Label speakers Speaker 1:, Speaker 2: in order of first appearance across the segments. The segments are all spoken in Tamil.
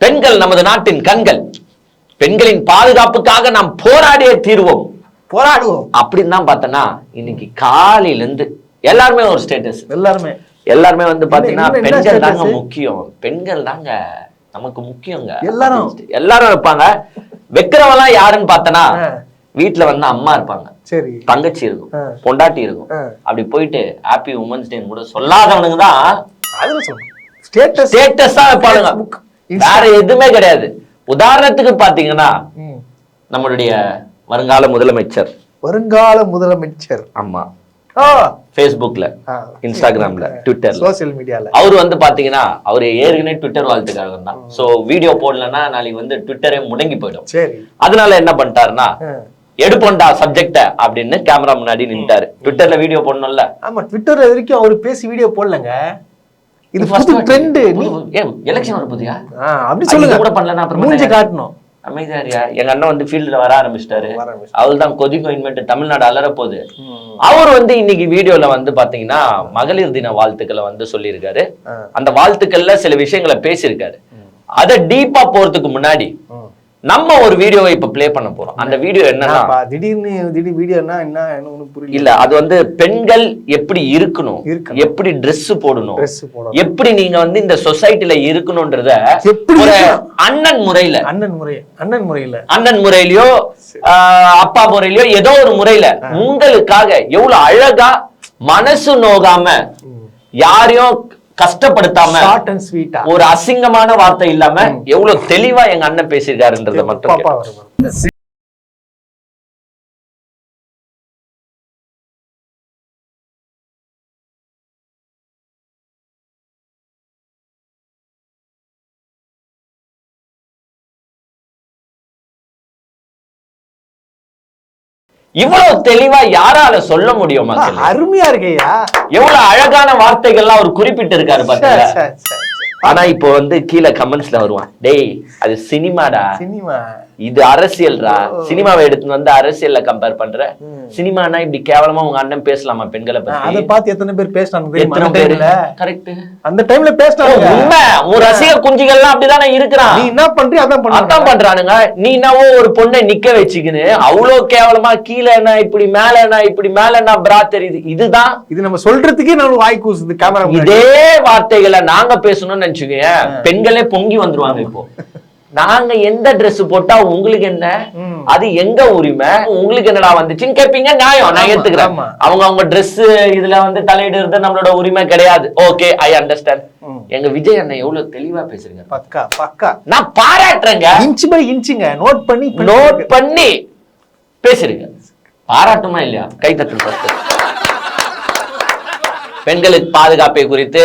Speaker 1: பெண்கள் நமது நாட்டின் கண்கள். பெண்களின் பாதுகாப்புக்காக நாம் போராடியே தீர்வோம்.
Speaker 2: போராடுவோம்
Speaker 1: அப்படின்னு தான் பார்த்தனா இன்னைக்கு காலையில இருந்து எல்லாருமே ஒரு ஸ்டேட்டஸ். எல்லாருமே வந்து பாத்தீங்கன்னா பெண்கள் தாங்க முக்கியம், பெண்கள் தாங்க நமக்கு முக்கியங்க. எல்லாரும் வைப்பாங்க. வைக்கிறவெல்லாம் யாருன்னு பார்த்தனா வீட்டுல வந்து அம்மா இருப்பாங்க, தங்கச்சி இருக்கும், பொண்டாட்டி இருக்கும். அப்படி போயிட்டு ஹாப்பி உமன்ஸ் டே கூட சொல்லாதவனுங்க தான் ஸ்டேட்டஸ் தான் வைப்பானுங்க, வேற எதுவுமே கிடையாது. உதாரணத்துக்கு பாத்தீங்கன்னா நம்மளுடைய வருங்கால முதலமைச்சர் ஆமா பேஸ்புக்ல, இன்ஸ்டாகிராம்ல, ட்விட்டர்ல, சோசியல் மீடியால அவரு வந்து பாத்தீங்கன்னா அவரு ஏற்கனவே ட்விட்டர் வாழ்த்துக்காக தான். சோ வீடியோ போடலன்னா நாளைக்கு வந்து ட்விட்டரே முடங்கி போயிடும். அதனால என்ன பண்ணிட்டாருன்னா எடுப்போண்டா சப்ஜெக்ட அப்படின்னு கேமரா முன்னாடி நின்றாரு. ட்விட்டர்ல வீடியோ போடணும்ல.
Speaker 2: ஆமா, ட்விட்டர்ல வரைக்கும் அவரு பேசி வீடியோ போடலங்க. இது புது ட்ரெண்ட்.
Speaker 1: எலெக்ஷன் வரப்போதியா
Speaker 2: அப்படி சொல்லுங்க
Speaker 1: கூட பண்ணலன்னா அப்புறம் மூஞ்சி காட்டணும். அமைதியாரியா எங்க அண்ணன் வந்து ஃபீல்ட்ல வர ஆரம்பிச்சிட்டாரு. அவள் தான் கொதிக்கும் இன்மெண்ட் தமிழ்நாடு அலற போகுது. அவர் வந்து இன்னைக்கு வீடியோல வந்து பாத்தீங்கன்னா மகளிர் தின வாழ்த்துக்களை வந்து சொல்லியிருக்காரு. அந்த வாழ்த்துக்கள்ல சில விஷயங்களை பேசியிருக்காரு. அதை டீப்பா போறதுக்கு முன்னாடி நம்ம ஒரு வீடியோவை இப்ப பிளே பண்ண போறோம். அந்த வீடியோ என்னன்னா
Speaker 2: திடீர் வீடியோனா என்ன புரியல.
Speaker 1: இல்ல அது வந்து பெண்கள் எப்படி இருக்கணும், எப்படி ட்ரெஸ் போடணும், எப்படி நீங்க வந்து இந்த சொசைட்டில இருக்கணும்ன்றத ஒரு அண்ணன் முறையிலயோ அப்பா முறையிலயோ ஏதோ ஒரு முறையில உங்களுக்காக எவ்வளவு அழகா மனசு நோகாம யாரையும் கஷ்டப்படுத்தாம ஒரு அசிங்கமான வார்த்தை இல்லாம எவ்வளவு தெளிவா எங்க அண்ணன் பேசியிருக்காருன்றத மட்டும் இவ்வளவு தெளிவா யாரால சொல்ல முடியும்?
Speaker 2: அருமையா இருக்கையா,
Speaker 1: எவ்வளவு அழகான வார்த்தைகள்லாம் அவர் குறிப்பிட்டு இருக்காரு பாத்தீங்களா. ஆனா இப்போ வந்து கீழே கமெண்ட்ஸ்ல வருவான், டேய் அது சினிமாடா, இது அரசியல்ரா, சினிமாவை எடுத்து வந்து அரசியல்ல கம்பேர் பண்ற, சினிமானா இப்படி கேவலமா உங்க அண்ணன் பேசலாமா பெண்களை பத்தி?
Speaker 2: அதை பார்த்து எத்தனை பேர் பேசினாங்க?
Speaker 1: எத்தனை பேர் கரெக்ட்
Speaker 2: அந்த டைம்ல பேசினாங்க.
Speaker 1: உண்மை, உன் ரசிக குஞ்சுகள்லாம் அப்படிதானே இருக்கிறான்.
Speaker 2: நீ என்ன பண்றியோ அதான்
Speaker 1: பண்றானுங்க. நீ என்னவோ ஒரு பொண்ணை நிக்க வச்சுக்கின்னு அவ்வளவு கேவலமா கீழே என்ன இப்படி மேல என்ன இப்படி மேல என்ன பிரா தெரியுது. இதுதான்
Speaker 2: இது நம்ம சொல்றதுக்கே நம்ம வாய் கூசுது கேமரா.
Speaker 1: இதே வார்த்தைகளை நாங்க பேசணும்னு நினைச்சுக்கோங்க, பெண்களே பொங்கி வந்துருவாங்க. இப்போ நாங்க எந்த ட்ரெஸ் போட்டா உங்களுக்கு என்ன, அது எங்க உரிமை, உங்களுக்கு என்னடா வந்துச்சுன்னு கேட்பீங்க. நியாயம், நான் ஏத்துக்கிறேன். அவங்க ட்ரெஸ் இதுல வந்து தலையிடுறது நம்மளோட உரிமை கிடையாது. Okay, I understand. எங்க விஜய் அண்ணன் எவ்வளவு தெளிவா பேசுறீங்க.
Speaker 2: பக்கா
Speaker 1: நான் பாராட்டுறேங்க.
Speaker 2: இன்ச் பை இன்ச்சுங்க நோட்
Speaker 1: பண்ணி பேசுறீங்க. பாராட்டுமா இல்லையா? கைத்தட்டல் ஃபர்ஸ்ட். பெண்களுக்கு பாதுகாப்பை குறித்து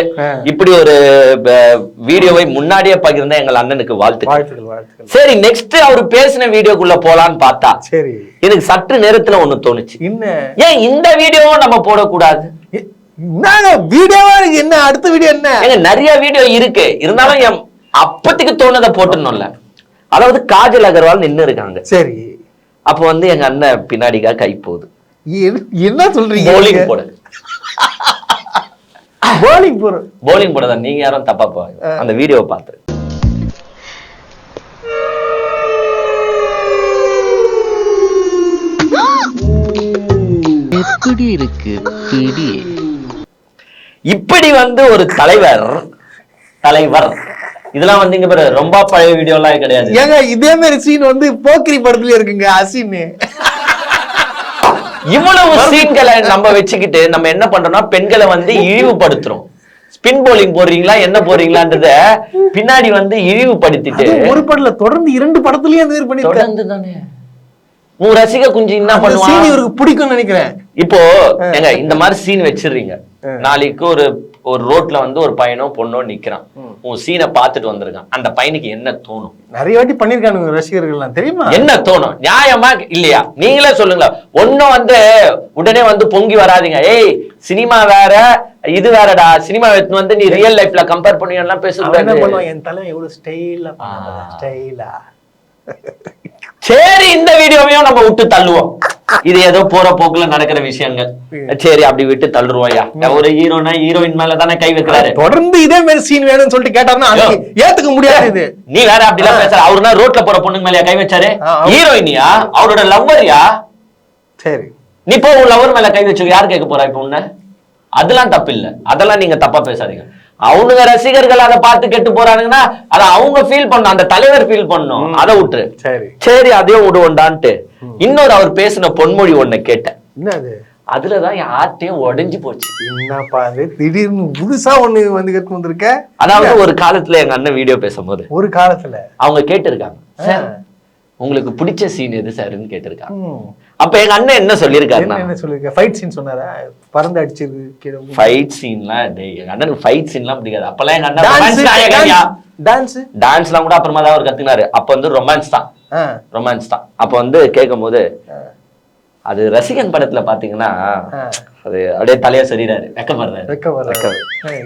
Speaker 1: இப்படி ஒரு வீடியோவை முன்னாடியே பகிர்ந்த எங்கள் அண்ணனுக்கு வாழ்த்துக்கள். சரி, நெக்ஸ்ட் அவர் பேசின வீடியோக்குள்ள போலான்னு பார்த்தா எனக்கு சற்று நேரத்துல ஒண்ணு தோணுச்சு, ஏன் இந்த வீடியோவும் நம்ம போடக்கூடாது?
Speaker 2: என்ன அடுத்த வீடியோ என்ன?
Speaker 1: நிறைய வீடியோ இருக்கு, இருந்தாலும் அப்பத்துக்கு தோணுதை போட்டுணும்ல. அதாவது காஜல் அகர்வால் நின்று இருக்காங்க.
Speaker 2: சரி,
Speaker 1: அப்ப வந்து எங்க அண்ணன் பின்னாடிக்கா கை போகுது.
Speaker 2: என்ன சொல்றீங்க?
Speaker 1: போலிங் போட போலிங் போட நீங்க யாரும் தப்பா போவாங்க. அந்த வீடியோவை பார்த்து
Speaker 3: எப்படி இருக்கு
Speaker 1: இப்படி வந்து ஒரு தலைவர் இதெல்லாம் வந்து இங்க பாரு, ரொம்ப பழைய வீடியோ எல்லாம் கிடையாது.
Speaker 2: ஏங்க இதே மாதிரி சீன் வந்து போக்கிரி படத்துல இருக்குங்க. அசின்
Speaker 1: இவ்வளவு சீன்களை நம்ம வச்சுக்கிட்டு நம்ம என்ன பண்றோம்னா பெண்களை வந்து இழிவுபடுத்துறோம். ஸ்பின் போலிங் போடுறீங்களா என்ன போடுறீங்களான்றத பின்னாடி வந்து இழிவுபடுத்திட்டு
Speaker 2: ஒரு படத்துல தொடர்ந்து 2 படத்துலயும் அந்த பண்ணி
Speaker 1: தொடர்ந்து தானே உங்க ரசிக குஞ்சு என்ன பண்ணுவாங்க,
Speaker 2: இவருக்கு பிடிக்கும்னு நினைக்கிறேன்.
Speaker 1: இப்போ ஏங்க இந்த மாதிரி சீன் வச்சிடுறீங்க, நாளைக்கு ஒரு ரோட்ல வந்து ஒரு பையனோ பொண்ணோ நிக்கிறான், உன் சீனை பார்த்துட்டு வந்திருக்கான், அந்த பையனுக்கு என்ன தோணும்?
Speaker 2: நிறைய வாட்டி பண்ணிருக்கானுங்க ரசிகர்கள், தெரியுமா?
Speaker 1: என்ன தோணும்? நியாயமா இல்லையா? நீங்களே சொல்லுங்க. ஒன்னும் வந்து உடனே வந்து பொங்கி வராதிங்க, ஏய் சினிமா வேற இது வேறடா, சினிமா எடுத்து வந்து நீ ரியல் லைஃப்ல கம்பேர் பண்ணி எல்லாம் பேசுறது.
Speaker 2: என் தலை எவ்வளவு ஸ்டைலா.
Speaker 1: சரி, இந்த வீடியோவையும் நம்ம விட்டு தள்ளுவோம். இது ஏதோ போற போக்குல நடக்கிற விஷயங்கள். சரி அப்படி விட்டு தள்ளுருவாயா. ஒரு ஹீரோனா ஹீரோயின் மேல தானே கை வைக்கிறாரு.
Speaker 2: தொடர்ந்து இதே மாதிரி சீன் வேணும்னு சொல்லிட்டு கேட்டாருன்னா ஏத்துக்க முடியாது. இது
Speaker 1: நீ வேற அப்படிலாம் பேசுற. அவருனா ரோட்ல போற பொண்ணுங்க மேல கை வச்சாரு. ஹீரோயினியா அவரோட லவ்வரியா?
Speaker 2: சரி
Speaker 1: நீ போ உன் லவர் மேல கை வச்சு யார் கேட்க போறா இப்ப உன்ன? அதெல்லாம் தப்பு இல்ல. அதெல்லாம் நீங்க தப்பா பேசாதீங்க. அவனுங்க ரசிகர்கள் அதை பார்த்து கெட்டு போறானுங்கன்னா அதை அவங்க ஃபீல் பண்ணும், அந்த தலைவர் ஃபீல் பண்ணும். அதை விட்டுரு. சரி அதையும் விடுவோண்டான்ட்டு இன்னொரு அவர் பேசின பொன்மொழி ஒண்ணு கேட்டேன்.
Speaker 2: என்னது?
Speaker 1: அதுலதான் என் ஆட்டையும் உடைஞ்சு போச்சு.
Speaker 2: என்னப்பா அது திடீர்னு புதுசா ஒண்ணு வந்து கேட்டு வந்திருக்க? அதாவது
Speaker 1: ஒரு காலத்துல எங்க அண்ணன் வீடியோ பேசும்போது
Speaker 2: ஒரு காலத்துல அவங்க
Speaker 1: கேட்டிருக்காங்க, உங்களுக்கு பிடிச்ச சீன் எது சார்ன்னு கேட்டிருக்காங்க. அப்ப எங்க அண்ணன் என்ன சொல்லிருக்காரு?
Speaker 2: என்ன சொல்லிருக்காரு? ஃபைட் சீன் சொன்னாரா? பறந்து அடிச்சிருக்கு
Speaker 1: ஃபைட் சீன்லாம் எங்க அண்ணனுக்கு ஃபைட் சீன்லாம் பிடிக்காது. அப்பெல்லாம் எங்க அண்ணன் டான்ஸ்லாம் கூட அப்புறமா தான் அவர் கத்துனாரு. அப்ப வந்து ரொமான்ஸ் தான். அப்ப வந்து கேட்கும் போது அது ரசிகன் படத்துல பாத்தீங்கன்னா அது அப்படியே தலையா சரிறாரு, வெக்கப்படுறாரு.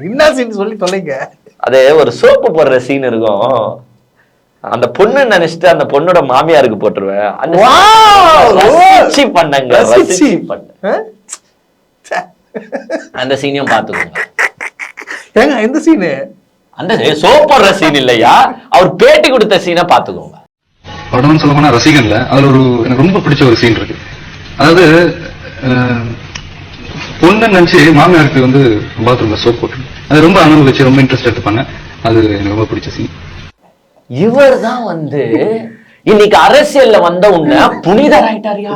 Speaker 2: என்ன சீன் சொல்லி தொலைங்க.
Speaker 1: அது ஒரு சோப்பு போடுற சீன் இருக்கும். அந்த பொண்ணு நினைச்சிட்டு அந்த பொண்ணோட மாமியாருக்கு போட்டுருவேன். அந்த சீனையும் பாத்துக்கோங்க.
Speaker 2: எந்த சீனு?
Speaker 1: அந்த சோப் போடுற சீன் இல்லையா, அவர் பேட்டி கொடுத்த சீனை பாத்துக்கோங்க.
Speaker 3: படம்னு சொல்ல போனா ரசிகன்ல அதுல ஒரு எனக்கு ரொம்ப பிடிச்ச ஒரு சீன் இருக்கு. அதாவது பொண்ணு நினைச்சு மாமியாருக்கு வந்து பாத்ரூம்ல சோப் போட்டு அது ரொம்ப அனுபவிச்சு ரொம்ப இன்ட்ரெஸ்ட் எடுத்துப்பாங்க. அது எனக்கு ரொம்ப பிடிச்ச சீன்.
Speaker 1: இவர் தான் வந்து இன்னைக்கு அரசியல்ல வந்த உடனே புனிதர் ஆயிட்டாரியா.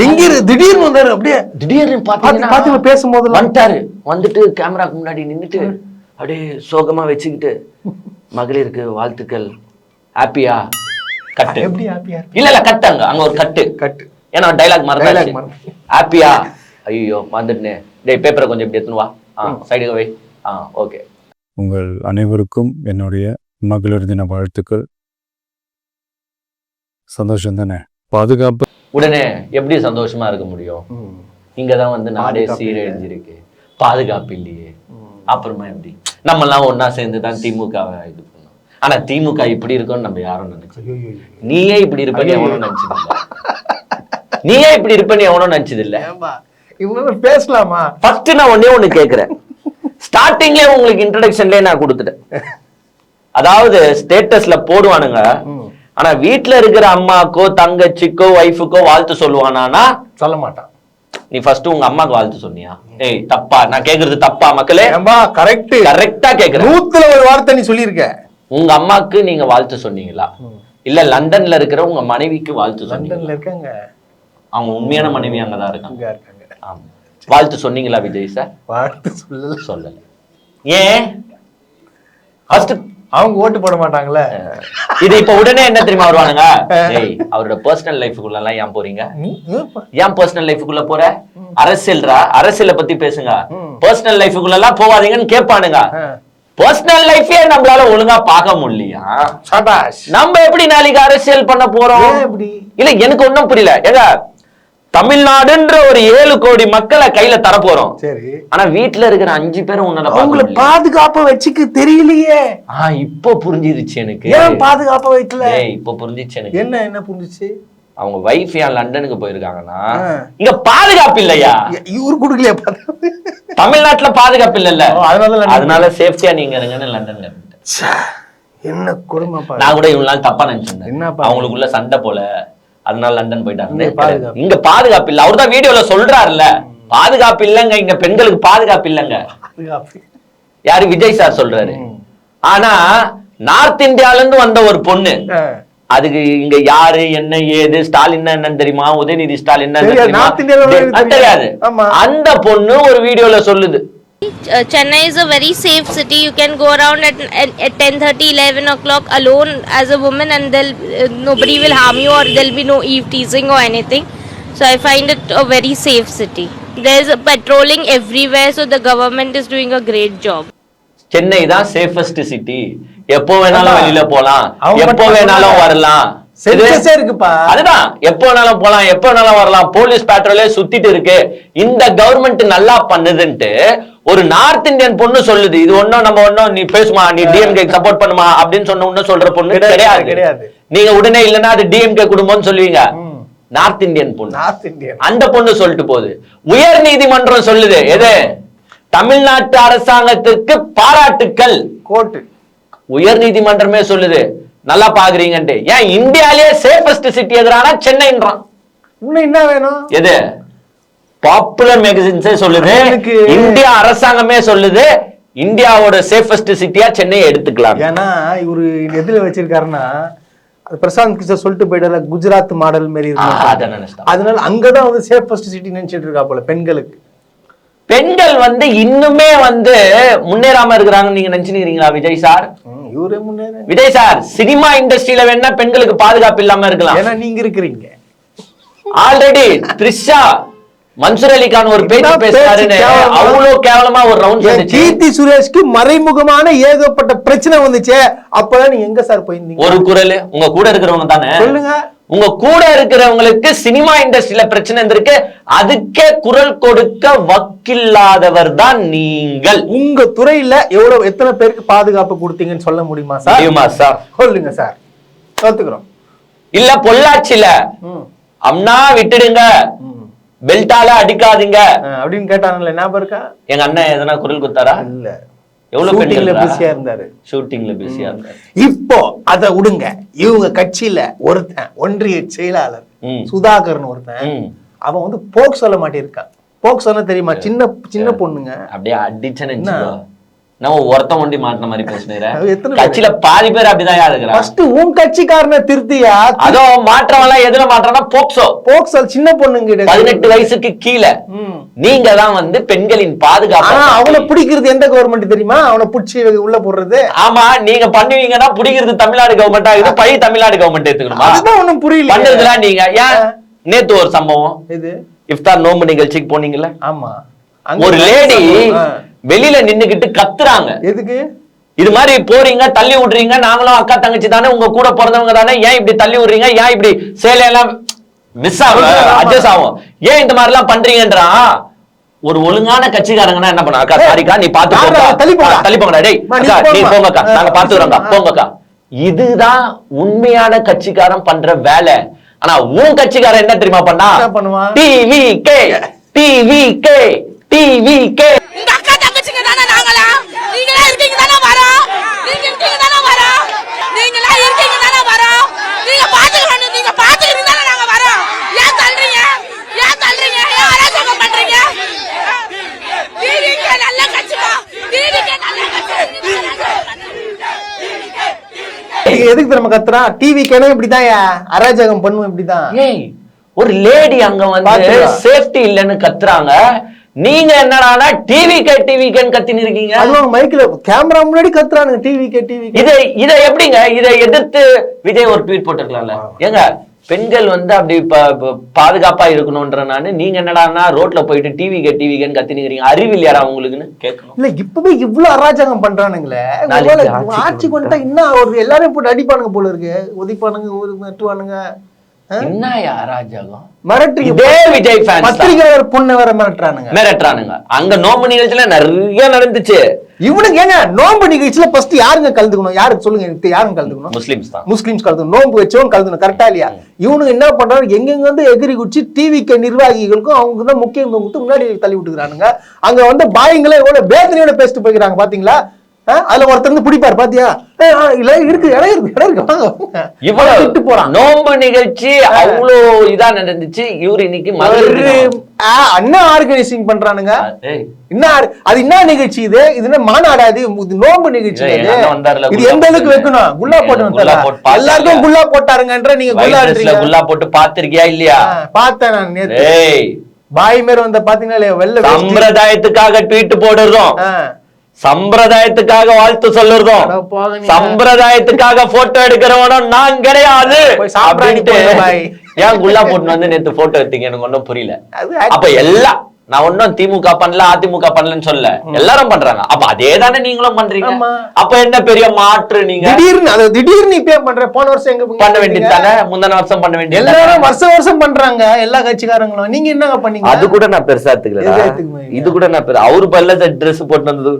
Speaker 2: எங்க திடீர்னு வந்தாரு, அப்படியே
Speaker 1: திடீர்னு
Speaker 2: பாத்தீங்கன்னா பேசும்போது வந்துட்டாரு.
Speaker 1: வந்துட்டு கேமராக்கு முன்னாடி நின்னுட்டு அப்படியே சோகமா வச்சுக்கிட்டு மகளிருக்கு வாழ்த்துக்கள், ஹாப்பியா கட்டு.
Speaker 2: எப்படி ஹாப்பியா?
Speaker 1: இல்ல கட்டாங்க அங்க ஒரு கட்டு. ஏன்னா டைலாக் மறந்தாச்சு. ஹாப்பியா? ஐயோ வந்துட்டே. டேய் பேப்பரை கொஞ்சம் இப்படி எடுத்துன்னு வா, சைடுக்கு வை. ஓகே.
Speaker 4: உங்கள் அனைவருக்கும் என்னுடைய மகளிர் தின வாழ்த்துக்கள். சந்தோஷம் தானே? பாதுகாப்பு
Speaker 1: உடனே எப்படி சந்தோஷமா இருக்க முடியும்? இங்கதான் வந்து நாடே சீரழிஞ்சிருக்கு, பாதுகாப்பு இல்லையே. அப்புறமா எப்படி நம்ம எல்லாம் ஒன்னா சேர்ந்துதான் திமுகவை இது பண்ணோம். ஆனா திமுக இப்படி இருக்கும்னு நம்ம யாரும் நினைச்சது. நீயே இப்படி இருப்பேன்னு எவனும் நினைச்சது இல்ல.
Speaker 2: பேசலாமா?
Speaker 1: ஃபர்ஸ்ட் நான் ஒண்ணு கேக்குறேன். ஸ்டார்டிங்லயே உங்களுக்கு இன்ட்ரோடக்ஷன்லயே நான் கொடுத்துட்டேன். அதாவது ஸ்டேட்டஸ்ல போடுவானுங்க, ஆனா வீட்டுல இருக்கிற அம்மாக்கோ தங்கச்சிக்கோ ஒய்ஃபுக்கோ வாழ்த்து சொல்லுவானா?
Speaker 2: சொல்ல மாட்டான்.
Speaker 1: நீ ஃபர்ஸ்ட் உங்க அம்மாக்கு வாழ்த்து சொன்னியா? ஏய் தப்பா, நான் கேக்குறது தப்பா மக்களே? கரெக்டா கேக்குறேன்.
Speaker 2: 100ல ஒரு வார்த்தை நீ சொல்லிருக்க.
Speaker 1: உங்க அம்மாக்கு நீங்க வாழ்த்து சொன்னீங்களா? இல்ல லண்டன்ல இருக்கிற உங்க மனைவிக்கு வாழ்த்து சொன்னீங்க?
Speaker 2: லண்டன்ல இருக்காங்க
Speaker 1: அவங்க, உண்மையான மனைவி அங்கதான் இருக்காங்க. ஆமா, வாழ்த்து சொன்னீங்களா விஜய் சார்?
Speaker 2: வாழ்த்து
Speaker 1: சொல்லல. ஏன்? ஃபர்ஸ்ட்
Speaker 2: அவங்க ஓட்டு போட மாட்டாங்களே.
Speaker 1: இது இப்ப உடனே என்ன தெரியுமா வருவானுங்க? ஏய் அவரோட பர்சனல் லைஃபுக்குள்ள எல்லாம் ஏன் போறீங்க? ஏன் பர்சனல் லைஃபுக்குள்ள போற? அரசியல பத்தி பேசுங்க, பர்சனல் லைஃபுக்குள்ள எல்லாம் போவாதீங்கன்னு கேட்பானுங்க. பர்சனல் லைஃபே நம்மளால ஒழுங்கா பார்க்க முடியலையா? நம்ம எப்படி நாளைக்கு அரசியல் பண்ண போறோம்? இல்ல எனக்கு ஒன்னும் புரியல. ஏங்க தமிழ்நாடுன்ற ஒரு 7 கோடி மக்களை கையில தர போறோம். சரி, ஆனா வீட்டுல இருக்கிற 5 பேரும் உன்னால
Speaker 2: பாதுகாப்பா வச்சுக்க தெரியலையே.
Speaker 1: இப்போ புரிஞ்சிருச்சு எனக்கு.
Speaker 2: ஏன் பாதுகாப்பா வைக்கல?
Speaker 1: இப்போ புரிஞ்சிச்சு எனக்கு.
Speaker 2: என்ன புரிஞ்சிச்சு?
Speaker 1: அவங்க வைஃப் ஏன் லண்டனுக்கு போயிருக்காங்கன்னா இங்க பாதுகாப்பு இல்லையா?
Speaker 2: இவரு குடுக்கலையா?
Speaker 1: தமிழ்நாட்டுல பாதுகாப்பு இல்ல, அதனால சேஃப்டியா நீங்க இருங்கன்னு லண்டன்ல.
Speaker 2: என்ன கொடுமை.
Speaker 1: நான் கூட இவங்க தப்பா நினைச்சிருந்தேன். அவங்களுக்குள்ள சண்டை போல, அதனால லண்டன் போயிட்டாங்க. இங்க பாதுகாப்பு இல்ல. அவர்தான் வீடியோல சொல்றாருல்ல, பாதுகாப்பு இல்லங்க, இங்க பெண்களுக்கு பாதுகாப்பு இல்லங்க. யாரு? விஜய் சார் சொல்றாரு. ஆனா நார்த் இந்தியால இருந்து வந்த ஒரு பொண்ணு, அதுக்கு இங்க யாரு என்ன ஏது ஸ்டாலின் என்னன்னு தெரியுமா? உதயநிதி ஸ்டாலின் தெரியாது. அந்த பொண்ணு ஒரு வீடியோல சொல்லுது,
Speaker 5: Chennai is a very safe city. You can go around at 10:30, 11 o'clock alone as a woman, and nobody will harm you, or there'll be no eve teasing or anything. So I find it a very safe city. There's a patrolling everywhere, so the government is doing a great job.
Speaker 1: Chennai தான் சேஃபஸ்ட் சிட்டி. எப்போ வேணாலும் வெளியில போலாம், எப்போ வேணாலும் வரலாம். அதுதான் எப்போ வேணாலும் போலாம், எப்போ வேணாலும் வரலாம். போலீஸ் பேட்ரோலே சுத்திட்டு இருக்கு. இந்த கவர்மெண்ட் நல்லா பண்ணுதுன்ட்டு ஒரு நார்த் இந்தியன் பொண்ணு சொல்லுது. இது ஒன்னும் நம்ம ஒன்னும் நீ பேசுமா, நீ டிஎம்கே சப்போர்ட் பண்ணுமா அப்படின்னு சொன்ன சொல்ற பொண்ணு கிடையாது. நீங்க உடனே இல்லன்னா அது டிஎம்கே குடும்பம்னு சொல்லுவீங்க. நார்த் இந்தியன் பொண்ணு.
Speaker 2: நார்த் இந்தியன்
Speaker 1: அந்த பொண்ணு சொல்லிட்டு போகுது. உயர் நீதிமன்றம் சொல்லுது எது? தமிழ்நாட்டு அரசாங்கத்திற்கு பாராட்டுக்கள்.
Speaker 2: கோர்ட்டு
Speaker 1: உயர் நீதிமன்றமே சொல்லுது நல்லா பாக்குறீங்கன்ட்டு. ஏன் இந்தியாலேயே சேஃபஸ்ட் சிட்டி எதுறானா சென்னைன்றான்.
Speaker 2: இன்னும் என்ன வேணும்?
Speaker 1: எது? பாப்புலர் மேகசின்ஸே சொல்லுது, இந்தியா அரசாங்கமே சொல்லுது இந்தியாவோட சேஃபஸ்ட் சிட்டியா சென்னையை எடுத்துக்கலாம்.
Speaker 2: ஏன்னா இவரு எதுல வச்சிருக்காருன்னா பிரசாந்த் கிஷோர் சொல்லிட்டு போயிட்டாரு குஜராத் மாடல் மாதிரி அதனால அங்கதான் வந்து சேஃபஸ்ட் சிட்டி நினைச்சிட்டு இருக்கா போல பெண்களுக்கு.
Speaker 1: பெண்கள் வந்து இன்னுமே வந்து முன்னேறாம இருக்கிறாங்கன்னு நீங்க நினைச்சுக்கிறீங்களா விஜய் சார்?
Speaker 2: இவரே முன்னேற
Speaker 1: விஜய் சார் சினிமா இண்டஸ்ட்ரியில வேணா பெண்களுக்கு பாதுகாப்பு இல்லாம இருக்கலாம்.
Speaker 2: ஏன்னா நீங்க இருக்கிறீங்க.
Speaker 1: ஆல்ரெடி த்ரிஷா மன்சூர் அலிகான் ஒரு பேச்சு பேசுறாருன்னு அவ்வளவு கேவலமா ஒரு ரவுண்ட்.
Speaker 2: கீர்த்தி சுரேஷ்க்கு மறைமுகமான ஏகப்பட்ட பிரச்சனை வந்துச்சு. அப்பதான் நீங்க எங்க சார் போயிருந்தீங்க?
Speaker 1: ஒரு குரல் உங்க கூட இருக்கிறவங்க தானே
Speaker 2: சொல்லுங்க.
Speaker 1: உங்க கூட இருக்கிறவங்களுக்கு சினிமா இண்டஸ்ட்ரியில பிரச்சனை இருக்கு, அதுக்கே குரல் கொடுக்க வக்கில்லாதவர் தான் நீங்கள்.
Speaker 2: உங்க துறையில எவ்வளவு எத்தனை பேருக்கு பாதுகாப்பு கொடுத்தீங்கன்னு சொல்ல முடியுமா சார்?
Speaker 1: முடியுமா சார்?
Speaker 2: சொல்லுங்க சார். ஒத்துக்கிறோம்.
Speaker 1: இல்ல பொள்ளாச்சில அம்னா விட்டுடுங்க பெல்ட்டால அடிக்காதீங்க
Speaker 2: அப்படின்னு கேட்டாங்கல்ல, ஞாபகம் இருக்கா?
Speaker 1: எங்க அண்ணன் எதனா குரல் கொடுத்தாரா?
Speaker 2: இல்ல,
Speaker 1: எவ்வளவு
Speaker 2: பிஸியா இருந்தாரு,
Speaker 1: ஷூட்டிங்ல பிஸியா இருந்தாரு.
Speaker 2: இப்போ அத விடுங்க. இவங்க கட்சியில ஒருத்தன் ஒன்றிய செயலாளர் சுதாகர்னு ஒருத்தன், அவன் வந்து போக்சோல மாட்டிருக்கான். போக்சோல தெரியுமா? சின்ன சின்ன பொண்ணுங்க
Speaker 1: அப்படியே அடிச்சேன்னு நம்ம ஒருத்தன் ஒண்டி மாட்டின மாதிரி பேசுனேன். கட்சியில பாதி பேர் அப்படிதான் இருக்கிறான்.
Speaker 2: ஃபர்ஸ்ட் உன் கட்சிக்காரனை திருத்தியா?
Speaker 1: அதோ மாற்றவெல்லாம் எதுல மாற்றம்னா போக்சோ.
Speaker 2: போக்சோ சின்ன பொண்ணுங்க
Speaker 1: 18 வயசுக்கு கீழே. நீங்க தான் வந்து பெண்களின் பாதுகாப்பு.
Speaker 2: அவனை பிடிக்கிறது எந்த கவர்மெண்ட் தெரியுமா? அவனை பிடிச்சி உள்ள போடுறது.
Speaker 1: ஆமா, நீங்க பண்ணுவீங்கன்னா பிடிக்கிறது தமிழ்நாடு கவர்மெண்ட் ஆகுது. பழைய தமிழ்நாடு கவர்மெண்ட் எடுத்துக்கணுமா?
Speaker 2: அதுதான் ஒண்ணும் புரியல.
Speaker 1: பண்றதுலாம் நீங்க ஏன்? நேத்து ஒரு சம்பவம்,
Speaker 2: இது
Speaker 1: இஃப்தார் நோம்பு நிகழ்ச்சிக்கு போனீங்கல்ல?
Speaker 2: ஆமா,
Speaker 1: ஒரு லேடி வெளியில நின்னுகிட்டு கத்துறாங்க.
Speaker 2: எதுக்கு?
Speaker 1: இது மாதிரி போறீங்க, தள்ளி விடுறீங்க, நாங்களும் அக்கா தங்கச்சி தானே, உங்க கூட பிறந்தவங்க தானே, ஏன் இப்படி தள்ளி விடுறீங்க, ஏன் இப்படி சேலையெல்லாம் மிஸ் ஆகும், அட்ஜஸ்ட் ஆகும், ஏன் இந்த மாதிரி எல்லாம் பண்றீங்கன்றான். ஒரு ஒழுங்கான கட்சிக்காரங்கன்னா என்ன பண்ண, அக்கா சாரிக்கா நீ பாத்து தள்ளி போங்கடா, டேய் நீ போங்கக்கா, நாங்க பாத்துக்கிறோம்க்கா, போங்கக்கா. இதுதான் உண்மையான கட்சிக்காரன் பண்ற வேலை. ஆனா உன் கட்சிக்காரன் என்ன தெரியுமா பண்ணா? TVK TVK TVK.
Speaker 2: எதுக்கு நம்ம கத்துறான்? டிவி கேனே இப்படிதான் அராஜகம் பண்ணுவோம். இப்படிதான்
Speaker 1: ஒரு லேடி அங்க வந்து சேஃப்டி இல்லன்னு கத்துறாங்க. நீங்க என்னடானா டிவிகேன்னு கத்தின்னு இருக்கீங்க.
Speaker 2: அதுவும் மைக்ல கேமரா முன்னாடி கத்துறானுங்க டிவிகே.
Speaker 1: இதை எப்படிங்க? இதை எதிர்த்து விஜய் ஒரு ட்வீட் போட்டிருக்கலாம்ல. ஏங்க பெண்கள் வந்து அப்படி பாதுகாப்பா இருக்கணும்ன்ற நானு, நீங்க என்னடானா ரோட்ல போயிட்டு டிவிகேன்னு கத்தினுக்கிறீங்க, அறிவு இல்லையாடா உங்களுக்குன்னு கேட்கணும்.
Speaker 2: இல்ல இப்பவே இவ்வளவு அராஜகம் பண்றானுங்களே, ஆட்சி கொண்டா இன்னும் ஒரு எல்லாரும் போட்டு அடிப்பானுங்க போல இருக்கு, ஒதிப்பானுங்க, நட்டுவானுங்க.
Speaker 1: என்ன அராஜகம்?
Speaker 2: விஜய் பத்திரிகையாளர் பொண்ணை வேற மிரட்டுறானுங்க.
Speaker 1: அங்க நோம்பு நிகழ்ச்சியில நிறைய நடந்துச்சு.
Speaker 2: இவனுக்கு ஏங்க நோம்பு நிகழ்ச்சியில ஃபர்ஸ்ட் யாருங்க கலந்துக்கணும்? யாருக்கு சொல்லுங்க, யாருங்க கலந்துக்கணும்?
Speaker 1: முஸ்லிம்ஸ் தான்.
Speaker 2: முஸ்லிம்ஸ் கலந்துக்கணும். நோம்பு வச்சவங்க கலந்துக்கணும். கரெக்டா இல்லையா? இவனுக்கு என்ன பண்றாங்க, எங்கெங்க வந்து எகிரி குச்சி டிவிக்கு நிர்வாகிகளுக்கும் அவங்க தான் முக்கியத்துவம் கொடுத்து முன்னாடி தள்ளி விட்டுக்கிறானுங்க. அங்க வந்து பாயங்களே எவ்வளவு வேதனையோட பேசிட்டு போய்க்கிறாங்க பாத்தீங்களா? அதுல ஒருத்தர் பிடிப்பாரு பாத்தியா? இல்ல இருக்கு, இடம் இருக்கு.
Speaker 1: இவ்வளவு விட்டு போறான். நோம்பு நிகழ்ச்சி அவ்வளவு இதா நடந்துச்சு. இவரு இன்னைக்கு
Speaker 2: அண்ணா ஆர்கனைசிங் பண்றானுங்க. அது என்ன நிகழ்ச்சி? இது என்ன மாநாடாது? நோம்பு நிகழ்ச்சி. இது எந்த அளவுக்கு வைக்கணும்? குல்லா போட்டு எல்லாருக்கும் குல்லா போட்டாருங்கன்ற நீங்க
Speaker 1: குல்லா போட்டு பாத்திருக்கியா இல்லையா?
Speaker 2: பார்த்தேன் நான் நேத்து. பாய் மேல வந்த பாத்தீங்கன்னா வெள்ள
Speaker 1: சம்பிரதாயத்துக்காக ட்வீட் போடுறோம், சம்பிரதாயத்துக்காக வாழ்த்து சொல்லுறதும், சம்பிரதாயத்துக்காக போட்டோ எடுக்கிறவனும் நான் கிடையாது. ஏன் குல்லா போட்டு வந்து நேத்து போட்டோ எடுத்தீங்க? எனக்கு ஒன்னும் புரியல. அப்ப எல்லாம் நான் ஒன்னும் திமுக பண்ணல அதிமுக பண்ணலன்னு சொல்ல, எல்லாரும் பண்றாங்க. அப்ப அதே தானே நீங்களும் பண்றீங்க. அப்ப என்ன பெரிய மாற்று? நீங்க
Speaker 2: திடீர்னு இப்ப பண்ற, போன வருஷம் எங்க
Speaker 1: பண்ண வேண்டியது தானே, முந்தின வருஷம் பண்ண வேண்டியது.
Speaker 2: எல்லாரும் வருஷம் பண்றாங்க எல்லா கட்சிக்காரங்களும். நீங்க என்னங்க பண்ணீங்க?
Speaker 1: அது கூட நான் பெருசா எடுத்துக்கல. இது கூட நான் அவரு பல்ல ட்ரெஸ் போட்டு வந்தது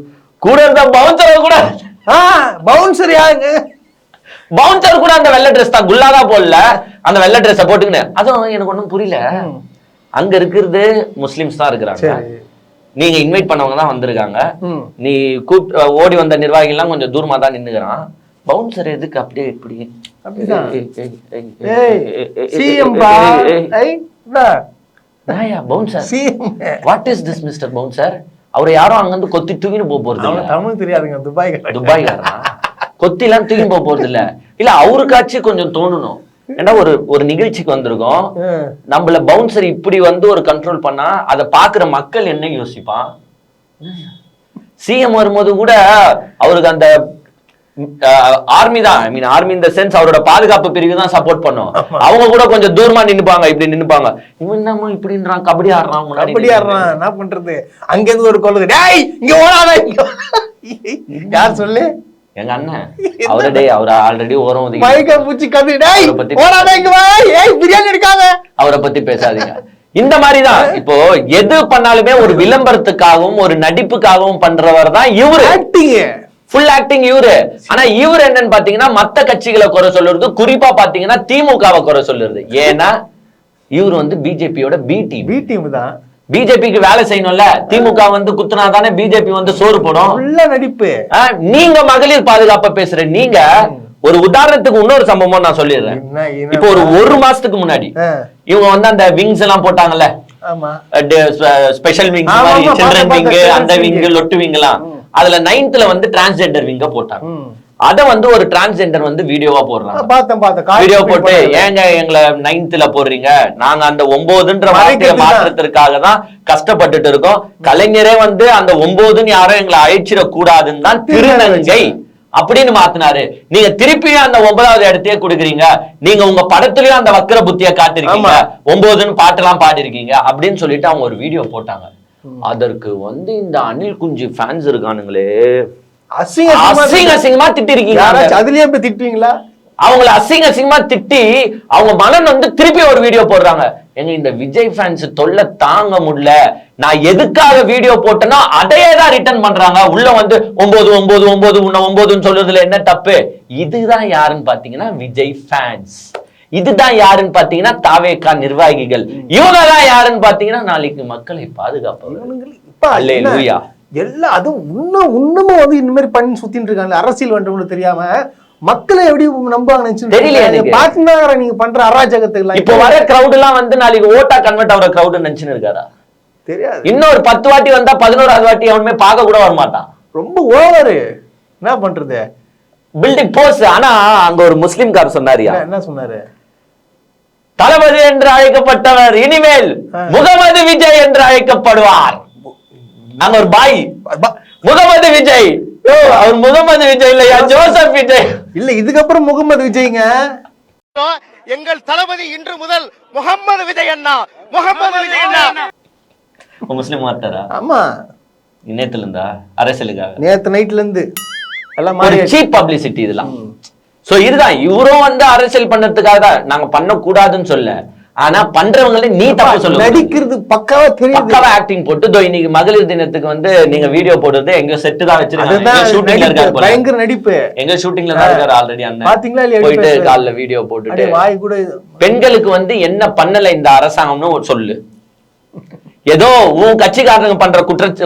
Speaker 1: கூட இருந்த பவுன்சர் கூட
Speaker 2: பவுன்சர் யாருங்க?
Speaker 1: பவுன்சர் கூட அந்த வெள்ளை ட்ரெஸ் தான், குல்லாதா போடல, அந்த வெள்ளை ட்ரெஸ் போட்டுக்கின்னு. அதுவும் எனக்கு ஒண்ணும் புரியல. அங்க இருக்கிறது முஸ்லிம்ஸ் தான் இருக்கிறாங்க, நீங்க இன்வைட் பண்ணவங்க தான் வந்திருக்காங்க, நீ ஓடி வந்த நிர்வாகிகள் எல்லாம் கொஞ்சம் தூரமா தான் நின்னுக்கிறான். பவுன்சர் எதுக்கு அப்படியே இப்படி? What is this mister bouncer? அவரை யாரும் அங்க இருந்து கொத்தி தூக்கின்னு போறது இல்ல.
Speaker 2: தமிழ் தெரியாதுங்க,
Speaker 1: துபாய்காரனா? கொத்தி எல்லாம் தூக்கி போறது இல்ல. இல்ல அவருக்காச்சும் கொஞ்சம் தோணணும். ஏன்னா ஒரு நிகழ்ச்சிக்கு வந்திருக்கோம், நம்மள பவுன்சர் இப்படி வந்து ஒரு கண்ட்ரோல் பண்ணா அதை பாக்குற மக்கள் என்ன யோசிப்பான்? சிஎம் வரும்போது கூட அவருக்கு அந்த ஆர்மி தான், ஐ மீன் ஆர்மி இந்த சென்ஸ் அவரோட பாதுகாப்பு பிரிவு தான் சப்போர்ட் பண்ணும். அவங்க கூட கொஞ்சம் தூரமா நின்னுப்பாங்க, இப்படி நின்னுப்பாங்க. இவன் என்னமோ இப்படின்றான், கபடி ஆடுறான்,
Speaker 2: கபடி ஆடுறான், என்ன பண்றது? அங்க இருந்து ஒரு கொள்ளுது, டேய் இங்க ஓடாத. யார் சொல்லு?
Speaker 1: எங்க அண்ணன். அவரே அவர் ஆல்ரெடி ஓரம் ஒதுக்கி
Speaker 2: மைக்க பூச்சி கபடி, டேய் ஓடாத இங்க வா, ஏய் பிரியாணி எடுக்காத.
Speaker 1: அவரை பத்தி பேசாதீங்க. இந்த மாதிரிதான் இப்போ எது பண்ணாலுமே ஒரு விளம்பரத்துக்காகவும் ஒரு நடிப்புக்காகவும் பண்றவர் தான் இவரு. ஆக்டிங், ஃபுல் ஆக்டிங் இவரு. ஆனா இவரு என்னன்னு பாத்தீங்கன்னா மத்த கட்சிகளை குறை சொல்லுறது, குறிப்பா பாத்தீங்கன்னா திமுகவை குறை சொல்லுறது. ஏன்னா இவரு வந்து பிஜேபியோட பி டீம் தான். பிஜேபிக்கு வேலை செய்யணும்ல, திமுக வந்து குத்துனா தானே பிஜேபி வந்து சோறு போடும்.
Speaker 2: நடிப்பு.
Speaker 1: நீங்க மகளிர் பாதுகாப்ப பேசுற நீங்க, ஒரு உதாரணத்துக்கு இன்னொரு சம்பவம் நான் சொல்லிடுறேன். இப்போ ஒரு மாசத்துக்கு முன்னாடி இவங்க வந்து அந்த விங்ஸ் எல்லாம் போட்டாங்கல்ல, ஸ்பெஷல் விங், சில்ட்ரன் விங், அந்த விங், லொட்டு விங் எல்லாம். அதுல 9th வந்து டிரான்ஸ்ஜெண்டர் விங்க போட்டாங்க. அத வந்து ஒரு டிரான்ஸ்ஜெண்டர் வந்து வீடியோவா போடுறாங்க. வீடியோ போட்டு ஏங்க எங்களை 9th போடுறீங்க, நாங்க அந்த 9ன்ற வார்த்தையை மாற்றத்திற்காக தான் கஷ்டப்பட்டுட்டு இருக்கோம். கலைஞரே வந்து அந்த 9ன்னு யாரும் எங்களை அழைச்சிட கூடாதுன்னு தான் திருநங்கை அப்படின்னு மாத்தினாரு. நீங்க திருப்பியும் அந்த 9வது இடத்தையே கொடுக்குறீங்க. நீங்க உங்க படத்துலயும் அந்த வக்கர புத்திய காட்டிருக்கீங்க, 9ன்னு பாட்டெல்லாம் பாடிருக்கீங்க அப்படின்னு சொல்லிட்டு அவங்க ஒரு வீடியோ போட்டாங்க. அதற்கு வந்து இந்த அனில் குஞ்சு ஃபேன்ஸ் இருக்கானுங்களே, அசிங்கமா திட்டி இருக்கீங்க.
Speaker 2: அதுலயே போய் திட்டுவீங்களா?
Speaker 1: அவங்களை அசிங்கமா திட்டி அவங்க மனன் வந்து திருப்பி ஒரு வீடியோ போடுறாங்க. எங்க இந்த விஜய் ஃபேன்ஸ் தொல்லை தாங்க முடியல, நான் எதுக்காக வீடியோ போட்டேன்னா அதையே தான் ரிட்டர்ன் பண்றாங்க. உள்ள வந்து 9 சொல்றதுல என்ன தப்பு? இதுதான் யாருன்னு பாத்தீங்கன்னா விஜய் ஃபேன்ஸ். இதுதான் யாருன்னு பாத்தீங்கன்னா தாவேகா நிர்வாகிகள். இவங்க தான் யாருன்னு பாத்தீங்கன்னா நாளைக்கு மக்களை பாதுகாப்பவர்கள்.
Speaker 2: எல்லாம் அதுவும் இன்னமும் வந்து இந்த மாதிரி பண்ணி சுத்தின்னு இருக்காங்க. அரசியல் வந்தவங்களுக்கு தெரியாம மக்களை எப்படி நம்புவாங்க
Speaker 1: தெரியல.
Speaker 2: பாத்தீங்கன்னா நீங்க பண்ற அராஜகத்துக்கு
Speaker 1: இப்ப வர கிரௌட் எல்லாம் வந்து நாளைக்கு ஓட்டா கன்வெர்ட் ஆகிற கிரௌட் நினைச்சுன்னு இருக்காரா?
Speaker 2: தெரியாது.
Speaker 1: இன்னொரு 10 வாட்டி வந்தா 11வது வாட்டி அவனுமே பார்க்க கூட வரமாட்டான்.
Speaker 2: ரொம்ப ஓவரு. என்ன பண்றது?
Speaker 1: பில்டிங் போஸ். ஆனா அங்க ஒரு முஸ்லிம்கார் சொன்னாரியா,
Speaker 2: என்ன சொன்னாரு?
Speaker 1: தளபதி என்று அழைக்கப்பட்டவர் இனிமேல் முகமது விஜய் என்று அழைக்கப்படுவார். நாங்க ஒரு பாய் முகமது விஜய். அவர் முகமது விஜய் இல்லையா, ஜோசப் விஜய்.
Speaker 2: இல்ல இதுக்கப்புறம் முகமது விஜய்ங்க.
Speaker 6: எங்கள் தளபதி இன்று முதல் முகமது விஜய் அண்ணா, முகமது விஜய் அண்ணா.
Speaker 1: முஸ்லிம் மாட்டாரா?
Speaker 2: ஆமா,
Speaker 1: நேத்துல இருந்தா அரசியலுக்காக,
Speaker 2: நேத்து நைட்ல இருந்து எல்லாம்
Speaker 1: சீப் பப்ளிசிட்டி இதெல்லாம். சோ இதுதான் இவரும் வந்து அரசியல் பண்ணதுக்காக தான் நாங்க பண்ண கூடாதுன்னு சொல்ல. ஆனா பண்றவங்களே நீ தப்பு சொல்ல,
Speaker 2: நடிக்கிறது பக்காவா தெரியுது,
Speaker 1: பக்காவா ஆக்டிங் போட்டு இன்னைக்கு மகளிர் தினத்துக்கு வந்து நீங்க வீடியோ போடுறது எங்க செட்டு தான் வச்சிருக்காங்க. ஷூட்டிங்ல இருக்காரு,
Speaker 2: பயங்கர நடிப்பு.
Speaker 1: எங்க ஷூட்டிங்ல தான் இருக்காரு ஆல்ரெடி. அண்ணன்
Speaker 2: பாத்தீங்களா இல்லையா?
Speaker 1: போயிட்டு கால்ல வீடியோ போட்டுட்டு
Speaker 2: வாய் கூட
Speaker 1: பெண்களுக்கு வந்து என்ன பண்ணல இந்த அரசாங்கம்னு சொல்லு. ஏதோ உன் கட்சிக்காரங்க பண்ற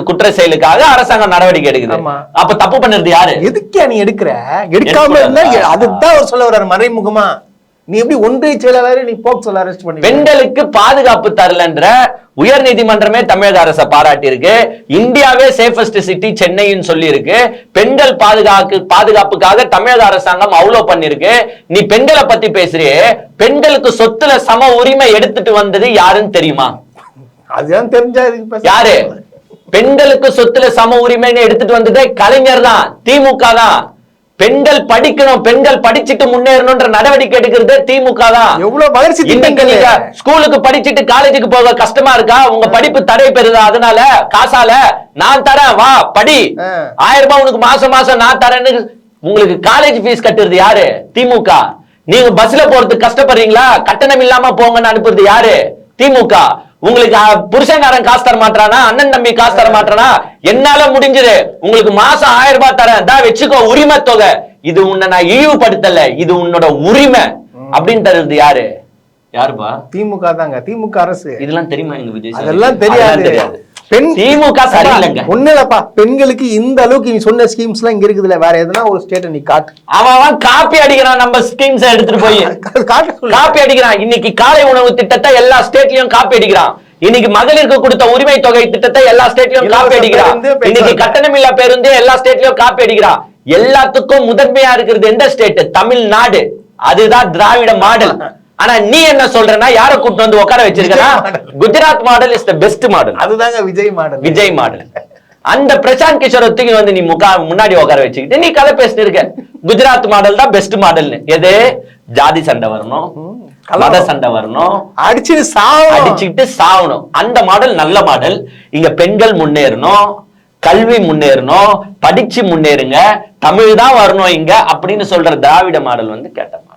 Speaker 1: குற்ற செயலுக்காக அரசாங்கம் நடவடிக்கை எடுக்குது. அப்ப தப்பு பண்ணுறது யாரு?
Speaker 2: எதுக்கே நீ எடுக்காம இருந்தா அதுதான் சொல்ல வர்றாரு மறைமுகமா. நீ எப்படி ஒன்றிய செயலாளர் நீ போக்சோல அரெஸ்ட் பண்ணி
Speaker 1: பெண்களுக்கு பாதுகாப்பு தரலன்ற உயர் நீதிமன்றமே தமிழக அரசை பாராட்டி இருக்கு. இந்தியாவே சேஃபஸ்ட் சிட்டி சென்னைன்னு சொல்லி இருக்கு. பெண்கள் பாதுகாப்புக்காக தமிழக அரசாங்கம் அவ்வளவு பண்ணிருக்கு. நீ பெண்களை பத்தி பேசுறியே, பெண்களுக்கு சொத்துல சம உரிமை எடுத்துட்டு வந்தது யாருன்னு தெரியுமா?
Speaker 2: அதுதான் தெரிஞ்சா
Speaker 1: யாரு? பெண்களுக்கு சொத்துல சம உரிமைன்னு எடுத்துட்டு வந்ததே கலைஞர் தான், திமுக தான். பெண்கள் படிக்கணும், பெண்கள் படிச்சுட்டு முன்னேறணும்ன்ற நடவடிக்கை எடுக்கிறது திமுக தான்.
Speaker 2: எவ்வளவு வளர்ச்சி.
Speaker 1: இன்னைக்கு நீங்க ஸ்கூலுக்கு படிச்சுட்டு காலேஜுக்கு போக கஷ்டமா இருக்கா? உங்க படிப்பு தடை பெறுதா? அதனால காசால நான் தரேன் வா படி, 1000 ரூபாய் உனக்கு மாசம் மாசம் நான் தரேன்னு உங்களுக்கு காலேஜ் ஃபீஸ் கட்டுறது யாரு? திமுக. நீங்க பஸ்ல போறதுக்கு கஷ்டப்படுறீங்களா? கட்டணம் இல்லாம போங்கன்னு அனுப்புறது யாரு? திமுக. உங்களுக்கு புருஷன்காரன் காசு தர மாட்டானா, அண்ணன் தம்பி காசு தர மாட்டானா, என்னால முடிஞ்சது உங்களுக்கு மாசம் 1000 ரூபாய் தரேன், தான் வச்சுக்கோ உரிமை தொகை, இது உன்னை நான் இழிவுபடுத்தல, இது உன்னோட உரிமை அப்படின்னு தருது யாரு? யாருப்பா?
Speaker 2: திமுக தாங்க, திமுக அரசு.
Speaker 1: இதெல்லாம் தெரியுமா எங்க விஜய்?
Speaker 2: அதெல்லாம் தெரியாது.
Speaker 1: திமுக சரியில்லைங்க.
Speaker 2: ஒண்ணுலப்பா, பெண்களுக்கு இந்த அளவுக்கு நீ சொன்ன ஸ்கீம்ஸ் எல்லாம் இங்க இருக்குதுல, வேற எதுனா ஒரு ஸ்டேட் நீ காட்டு.
Speaker 1: அவன் காப்பி அடிக்கிறான், நம்ம ஸ்கீம்ஸ் எடுத்துட்டு போய் காப்பி அடிக்கிறான். இன்னைக்கு காலை உணவு திட்டத்தை எல்லா ஸ்டேட்லயும் காப்பி அடிக்கிறான். இன்னைக்கு மகளிருக்கு கொடுத்த உரிமை தொகை திட்டத்தை எல்லா ஸ்டேட்லயும் காப்பி அடிக்கிறான். இன்னைக்கு கட்டணமில்லா பேருந்து எல்லா ஸ்டேட்லயும் காப்பி அடிக்கிறான். எல்லாத்துக்கும் முதன்மையா இருக்கிறது எந்த ஸ்டேட்? தமிழ்நாடு. அதுதான் திராவிட மாடல். ஆனா நீ என்ன சொல்றனா, யார கூட்டு வந்து உட்கார வச்சிருக்கனா? Gujarat model is the best model.
Speaker 2: அதுதாங்க விஜய் மாடல்.
Speaker 1: விஜய் மாடல். அந்த பிரசாந்த் கிஷோர் தூக்கி வந்து நீ முன்னாடி உட்கார வச்சுக்கிட்டு நீ கதை பேசிட்டு இருக்க. குஜராத் மாடல் தான் பெஸ்ட் மாடல். எது? ஜாதி சண்டை வரணும், மத சண்டை வரணும், அடிச்சுக்கிட்டு சாவணும். அந்த மாடல் நல்ல மாடல். இங்க பெண்கள் முன்னேறணும், கல்வி முன்னேறணும், படிச்சு முன்னேறுங்க, தமிழ் தான் வரணும் இங்க அப்படின்னு சொல்ற திராவிட மாடல் வந்து கேட்ட மாடல்.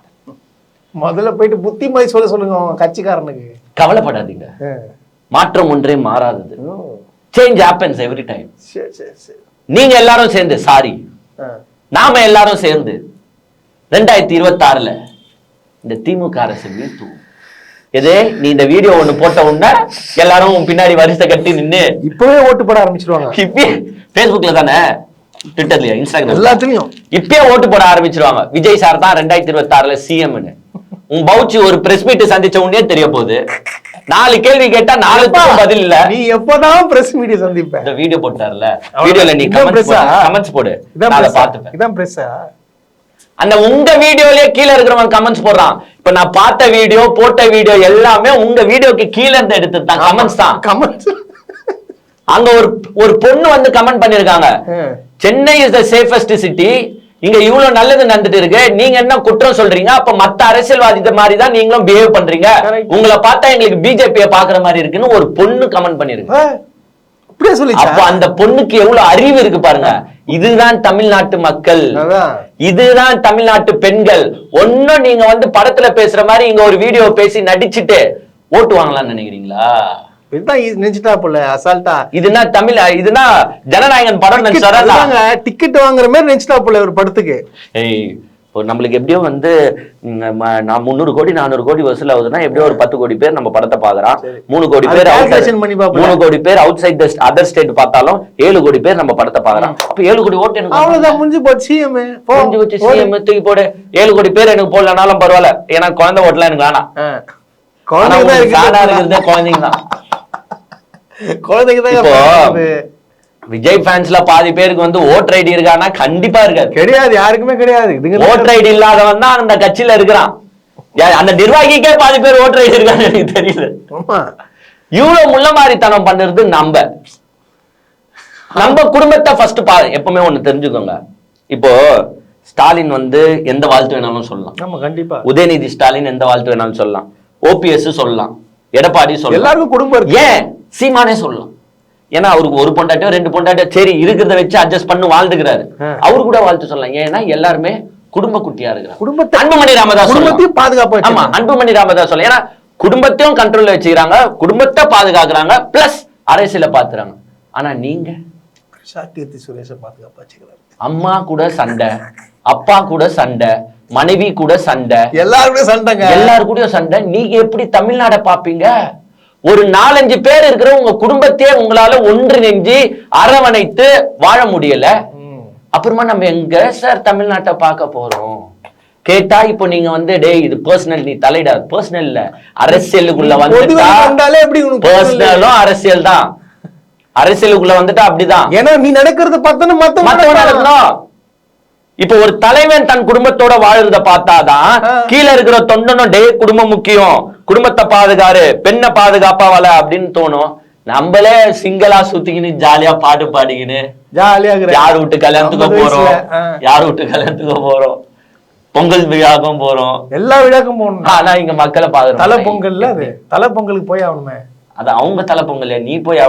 Speaker 2: முதல்ல போயிட்டு புத்திமதி சொல்லுங்க கட்சிக்காரனுக்கு.
Speaker 1: கவலைப்படாதீங்க, மாற்றம் ஒன்றே மாறாதது. Change happens every time. நீங்க எல்லாரும் சேர்ந்து சாரி, நாம எல்லாரும் சேர்ந்து 2026ல இந்த திமுக அரசு வீழ்த்துவோம். எதே நீ இந்த வீடியோ ஒண்ணு போட்ட உடனே எல்லாரும் பின்னாடி வரிசை கட்டி நின்னு
Speaker 2: இப்பவே ஓட்டு போட ஆரம்பிச்சிருவாங்க.
Speaker 1: இப்பயே Facebookல தானே, ட்விட்டர்லயா, இன்ஸ்டாகிராம்,
Speaker 2: எல்லாத்துலயும்
Speaker 1: இப்பயே ஓட்டு போட ஆரம்பிச்சிருவாங்க. விஜய் சார் தான் 2026ல சிஎம்னு. உன் பவுச்சி ஒரு பிரஸ் மீட் சந்திச்ச உடனே தெரிய போகுது. 4 கேள்வி கேட்டா 4த்துக்கும் பதில் இல்ல.
Speaker 2: நீ எப்பதான் பிரஸ் மீட் சந்திப்ப?
Speaker 1: இந்த வீடியோ போட்டார்ல, வீடியோல நீ கமெண்ட்ஸ் போடு, நான் பாத்துப்பேன்.
Speaker 2: இதான் பிரஸ்ஸா?
Speaker 1: அந்த உங்க வீடியோலயே கீழ இருக்கிறவன் கமெண்ட்ஸ் போடுறான். இப்ப நான் பார்த்த வீடியோ, போட்ட வீடியோ எல்லாமே உங்க வீடியோக்கு கீழ இருந்து எடுத்தது தான், கமெண்ட்ஸ் தான்.
Speaker 2: கமெண்ட்ஸ்.
Speaker 1: அங்க ஒரு பொண்ணு வந்து கமெண்ட் பண்ணிருக்காங்க, Chennai is the safest city, இங்க இவ்வளவு நல்லது நடந்துட்டு இருக்கு, நீங்க என்ன குற்றம் சொல்றீங்க? அப்ப மத்த அரசியல்வாதி மாதிரி தான் நீங்களும் பிஹேவ் பண்றீங்க, உங்களை பார்த்தா எங்களுக்கு பிஜேபியை பாக்குற மாதிரி இருக்குன்னு ஒரு பொண்ணு கமெண்ட் பண்ணிருக்கு. அப்ப அந்த பொண்ணுக்கு எவ்வளவு அறிவு இருக்கு பாருங்க. இதுதான் தமிழ்நாட்டு மக்கள், இதுதான் தமிழ்நாட்டு பெண்கள். ஒன்னும் நீங்க வந்து படத்துல பேசுற மாதிரி இங்க ஒரு வீடியோ பேசி நடிச்சுட்டு ஓட்டு வாங்கலாம்னு நினைக்கிறீங்களா? இதுனா தமிழ், இதுனா ஜனநாயகன் படம் நினைச்சாங்க.
Speaker 2: டிக்கெட் வாங்குற மாதிரி நினைச்சிட்டா போல ஒரு படத்துக்கு.
Speaker 1: நம்மளுக்கு எப்படியோ வந்து 300 கோடி 400 கோடி வசூல் ஆகுதுன்னா எப்படியோ ஒரு 10 கோடி பேர் நம்ம படத்தை பாக்குறான். 3 கோடி பேர் 3 கோடி பேர் அவுட் சைட் அதர் ஸ்டேட் பார்த்தாலும் 7 கோடி பேர் நம்ம படத்தை பாக்குறான். அப்ப 7 கோடி ஓட்டு எனக்கு
Speaker 2: அவ்வளவுதான், முடிஞ்சு போச்சு.
Speaker 1: சிஎம் தூக்கி போடு. 7 கோடி பேர் எனக்கு போடலனாலும் பரவாயில்ல, ஏன்னா குழந்தை ஓட்டலாம் எனக்கு வேணாம். குழந்தைங்க தான். விஜய் ஃபேன்ஸ்ல பாதி பேருக்கு வந்து ஓட்டர் ஐடி இருக்கானா? கண்டிப்பா இருக்காது,
Speaker 2: கிடையாது, யாருக்குமே கிடையாது.
Speaker 1: ஓட்டர் ஐடி இல்லாதவன் தான் அந்த கட்சியில இருக்கிறான். அந்த நிர்வாகிக்கே பாதி பேர் ஓட்டர் ஐடி இருக்கான்னு எனக்கு தெரியல. இவ்வளவு முள்ளமாரித்தனம் பண்ணுறது நம்ம குடும்பத்தை ஃபர்ஸ்ட் எப்பவுமே ஒண்ணு தெரிஞ்சுக்கோங்க. இப்போ ஸ்டாலின் வந்து எந்த வாழ்த்து வேணாலும் சொல்லலாம்,
Speaker 2: கண்டிப்பா.
Speaker 1: உதயநிதி ஸ்டாலின் எந்த வாழ்த்து வேணாலும் சொல்லலாம், ஓபிஎஸ் சொல்லலாம், எடப்பாடி சொல்லலாம்,
Speaker 2: எல்லாருக்கும் குடும்பம்.
Speaker 1: ஏன் சீமானே சொல்லலாம், ஏன்னா அவருக்கு 1 பொண்டாட்டியோ 2 பொண்டாட்டியோ சரி இருக்கிறத வச்சு அட்ஜஸ்ட் பண்ணி வாழ்ந்துக்கிறாரு. அவரு கூட வாழ்த்து சொல்லலாம், ஏன்னா எல்லாருமே குடும்ப குட்டியா இருக்கிறாங்க. குடும்பத்தை அன்புமணி ராமதாஸ்
Speaker 2: குடும்பத்தையும் பாதுகாப்பு.
Speaker 1: ஆமா, அன்புமணி ராமதாஸ் சொல்லலாம், ஏன்னா குடும்பத்தையும் கண்ட்ரோல்ல வச்சுக்கிறாங்க, குடும்பத்தை பாதுகாக்கிறாங்க, பிளஸ் அரசியல பாத்துறாங்க. ஆனா நீங்க
Speaker 2: கீர்த்தி சுரேஷ பாதுகாப்பு வச்சுக்கிறாரு.
Speaker 1: அம்மா கூட சண்டை, அப்பா கூட சண்டை, மனைவி கூட சண்டை,
Speaker 2: எல்லாருக்கும் சண்டைங்க,
Speaker 1: எல்லாருக்கூடயும் சண்டை. நீங்க எப்படி தமிழ்நாட பாப்பீங்க? ஒரு 4-5 பேர் இருக்கிற உங்க குடும்பத்தையே உங்களால ஒன்றிணைஞ்சு அரவணைத்து வாழ முடியல. அப்புறமா நம்ம எங்க சார் தமிழ்நாட்டை பார்க்க போறோம் கேட்டா, இப்போ நீங்க வந்து டேய் இது பர்சனல், நீ தலையிடாது. பர்சனல் இல்ல, அரசியலுக்குள்ள வந்துட்டா பர்சனலும் அரசியல் தான். அரசியலுக்குள்ள வந்துட்டா அப்படிதான்,
Speaker 2: ஏன்னா நீ நடக்கிறது பார்த்தா மத்தவங்க
Speaker 1: நடக்கணும். இப்ப ஒரு தலைவன் தன் குடும்பத்தோட வாழ்றத பார்த்தாதான் கீழே இருக்கிற தொண்டனும் டே குடும்பம் முக்கியம், குடும்பத்தை பாதுகாரு, பெண்ணை பாதுகாப்பாவல அப்படின்னு தோணும். நம்மளே சிங்களா சுத்திக்கின்னு ஜாலியா பாட்டு பாடிக்கின்னு
Speaker 2: ஜாலியா
Speaker 1: யார் வீட்டு கல்யாணத்துக்கு போறோம், யார் வீட்டு கல்யாணத்துக்கு போறோம், பொங்கல் விழாக்கும் போறோம்,
Speaker 2: எல்லா விழாக்கும் போகணும்.
Speaker 1: ஆனா இங்க மக்களை பாக்குறோம்.
Speaker 2: தலை பொங்கல்ல அது தலை பொங்கலுக்கு போய் ஆகணுமே.
Speaker 1: அது அவங்க தலை பொங்கல், நீ போய்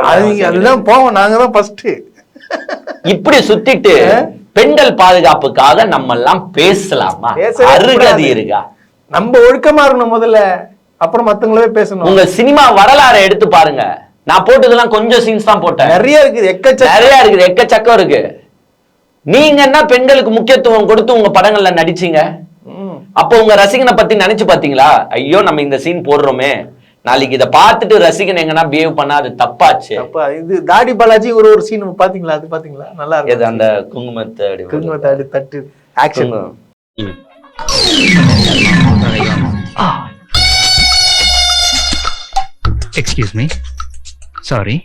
Speaker 2: அதுதான் போவோம், நாங்க தான் ஃபர்ஸ்ட்.
Speaker 1: இப்படி சுத்திட்டு பெண்கள் பாதுகாப்புக்காக நம்ம எல்லாம் பேசலாமா? அருகதி இருக்கா?
Speaker 2: நம்ம ஒழுக்கமா இருக்கணும் முதல்ல. அப்புறம் மத்தவங்களே பேசணும்.
Speaker 1: உங்க சினிமா வரலாறை எடுத்து பாருங்க. நான் போட்டதெல்லாம் கொஞ்சம் சீன்ஸ் தான் போட்டேன்.
Speaker 2: நிறைய இருக்குது,
Speaker 1: எக்கச்சக்கம் இருக்கு. நீங்க என்ன பெண்களுக்கு முக்கியத்துவம் கொடுத்து உங்க படங்கள்ல நடிச்சீங்க? அப்போ உங்க ரசிகனை பத்தி நினைச்சு பாத்தீங்களா? ஐயோ நம்ம இந்த சீன் போடுறோமே, நாளைக்கு இதை பார்த்துட்டு ரசிகன் எங்கன்னா பிஹேவ் பண்ணா அது தப்பாச்சு.
Speaker 2: இது தாடி பாலாஜி ஒரு சீன் பாத்தீங்களா? அது பாத்தீங்களா? நல்லா இருக்கு.
Speaker 1: அந்த குங்குமத்தை
Speaker 2: அடி தட்டு ஆக்ஷன்.
Speaker 7: Excuse me, sorry.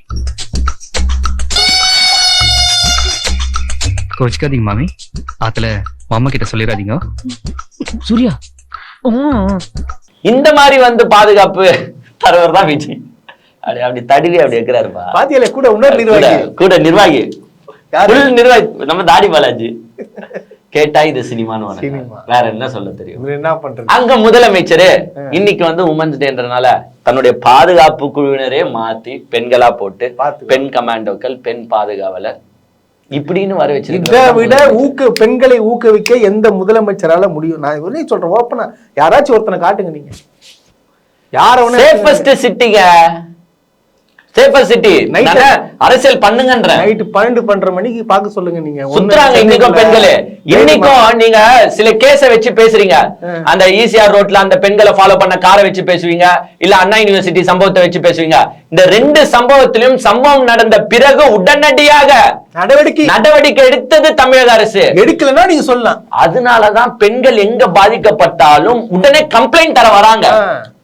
Speaker 7: கோச்சுக்காதீங்க மாமி, ஆத்துல மாமா கிட்ட சொல்லிடாதீங்க. சூர்யா
Speaker 1: இந்த மாதிரி வந்து பாதுகாப்பு தரவர் தான் விஜய். அப்படி தடுவி அப்படி இருக்கிறாருப்பா.
Speaker 2: பாத்தியல கூட
Speaker 1: நிர்வாகி நம்ம தாடி பாலாஜி. கேட்டா இது சினிமான்னு வேற என்ன சொல்ல தெரியும்?
Speaker 2: என்ன பண்றது? அங்க
Speaker 1: முதலமைச்சரு இன்னைக்கு வந்து உமன்ஸ் டேன்றனால தன்னுடைய பாதுகாப்பு குழுவினரே மாத்தி பெண்களா போட்டு பெண் கமாண்டோக்கள், பெண் பாதுகாவலர் இப்படின்னு வர வச்சு,
Speaker 2: இதை விட பெண்களை ஊக்குவிக்க எந்த முதலமைச்சரால முடியும்? நான் ஒரே சொல்றேன் ஓப்பனா, யாராச்சும் ஒருத்தனை காட்டுங்க. நீங்க
Speaker 1: சேஃபஸ்ட் சிட்டிங்க, சேஃபர் சிட்டி. அரசியல் பண்ணுங்கன்ற
Speaker 2: நைட் 12 மணிக்கு பாக்க சொல்லுங்க. நீங்க
Speaker 1: சுத்துறாங்க இன்னைக்கும் பெண்களே. இன்னைக்கும் நீங்க சில கேஸ வச்சு பேசுறீங்க. அந்த ஈசிஆர் ரோட்ல அந்த பெண்களை ஃபாலோ பண்ண காரை வச்சு பேசுவீங்க, இல்ல அண்ணா யூனிவர்சிட்டி சம்பவத்தை வச்சு பேசுவீங்க. இந்த 2 சம்பவத்திலும் சம்பவம் நடந்த பிறகு உடனடியாக நடவடிக்கை எடுத்தது தமிழக அரசு.
Speaker 2: எடுக்கலன்னா நீங்க சொல்லலாம்.
Speaker 1: அதனாலதான் பெண்கள் எங்க பாதிக்கப்பட்டாலும் உடனே கம்ப்ளைண்ட் தர வராங்க.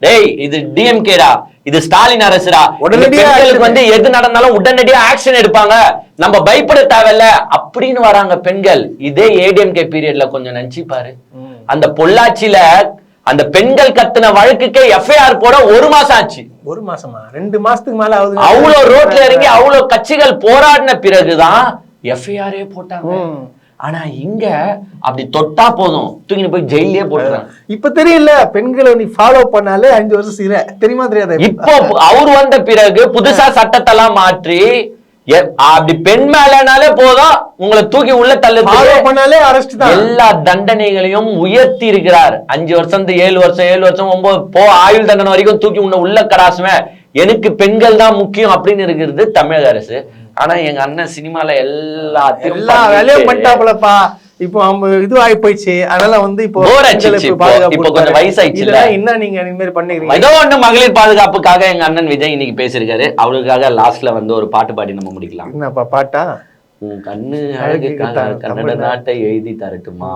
Speaker 1: டேய் இது டிஎம்கேடா, இது ஸ்டாலின் அரசுடா, பெண்களுக்கு வந்து எது நடந்தாலும் உடனடியா ஆக்ஷன் எடுப்பாங்க, நம்ம பயப்பட தேவையில்ல அப்படின்னு வராங்க பெண்கள். இதே ஏடிஎம்கே பீரியட்ல கொஞ்சம் நினைச்சு பாரு. அந்த பொள்ளாச்சியில அந்த பெண்கள் கத்துன வழக்குக்கே எஃப்ஐஆர் போட 1 மாசம் ஆச்சு.
Speaker 2: 1 மாசமா? 2 மாசத்துக்கு மேல ஆகுது.
Speaker 1: அவ்வளவு ரோட்ல இறங்கி அவ்வளவு கட்சிகள் போராடின பிறகுதான் எஃப்ஐஆரே போட்டாங்க. ஆனா இங்க அப்படி தொட்டா போதும் தூக்கிட்டு போய் ஜெயிலே போட்டுறாங்க.
Speaker 2: இப்ப தெரியல, பெண்களை நீ ஃபாலோ பண்ணாலே 5 வருஷம் சிறை. தெரியுமா தெரியாத?
Speaker 1: இப்போ அவர் வந்த பிறகு புதுசா சட்டத்தெல்லாம் மாற்றி அப்படி பெண் மேலனாலே போதும் உங்களை தூக்கி உள்ள தள்ளி
Speaker 2: அரெஸ்ட் தான்.
Speaker 1: எல்லா தண்டனைகளையும் உயர்த்தி இருக்கிறார். 5 வருஷம் 7 வருஷம் 7 வருஷம் 9 ஆயுள் தண்டனை வரைக்கும் தூக்கி உள்ள கடாசுவேன். எனக்கு பெண்கள் தான் முக்கியம் அப்படின்னு இருக்கிறது தமிழக அரசு. ஆனா எங்க அண்ணன் சினிமால எல்லா
Speaker 2: வேலையும் பண்ணிட்டாப்லப்பா. இப்போ இது ஆகி போயிடுச்சு. அதனால வந்து இப்போ
Speaker 1: கொஞ்சம் வயசாயிடுச்சுல,
Speaker 2: என்ன நீங்க இந்த மாதிரி பண்ணிக்கிறீங்க?
Speaker 1: ஏதோ ஒண்ணு மகளிர் பாதுகாப்புக்காக எங்க அண்ணன் விஜய் இன்னைக்கு பேசியிருக்காரு. அவருக்காக லாஸ்ட்ல வந்து ஒரு பாட்டு பாடி நம்ம முடிக்கலாம்.
Speaker 2: என்னப்பா பாட்டா?
Speaker 1: உன் கண்ணு அழகு கன்னட நாட்டை எழுதி தரட்டுமா?